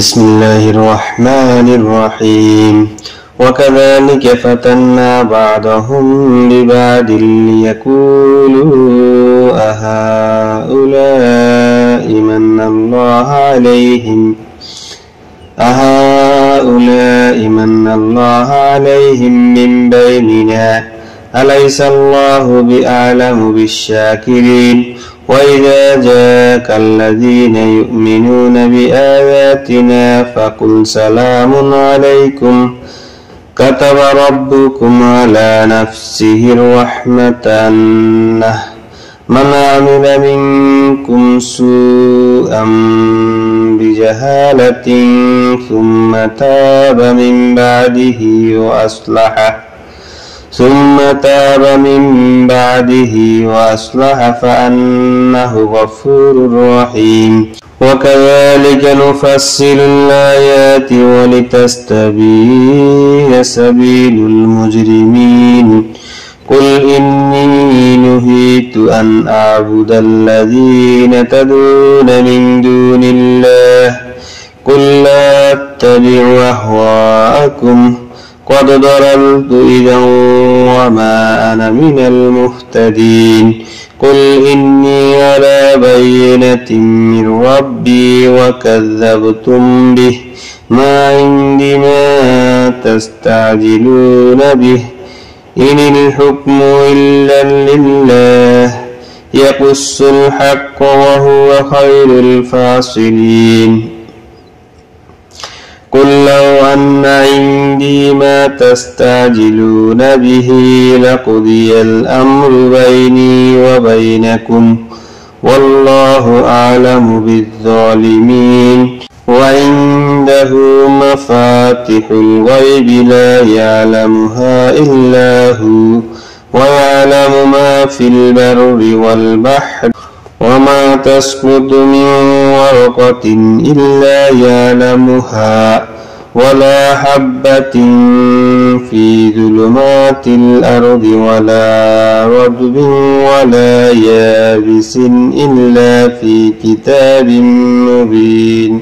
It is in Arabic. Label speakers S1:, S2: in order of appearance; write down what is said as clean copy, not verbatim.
S1: بسم الله الرحمن الرحيم وكذلك فتنا بعضهم ببعض ليقولوا أهؤلاء من الله عليهم من بيننا أليس الله بأعلم بالشاكرين وإذا جاءك الذين يؤمنون بآياتنا فقل سلام عليكم كتب ربكم على نفسه الرحمة أنه من عمل منكم سوءا بجهالة ثم تاب من بعده وأصلح فأنه غفور رحيم وكذلك نفصل الآيات ولتستبين سبيل المجرمين قل إني نهيت أن أعبد الذين تدعون من دون الله قل لا أتبع أهواءكم قد ضللت إذا وما أنا من المهتدين قل إني على بينة من ربي وكذبتم به ما عندي ما تستعجلون به إن الحكم إلا لله يقص الحق وهو خير الفاصلين قل لو أن عندي ما تستعجلون به لقضي الأمر بيني وبينكم والله أعلم بالظالمين وعنده مفاتح الغيب لا يعلمها إلا هو ويعلم ما في البر والبحر وما تسقط من ورقة إلا يعلمها ولا حبة في ظلمات الأرض ولا رطب ولا يابس إلا في كتاب مبين.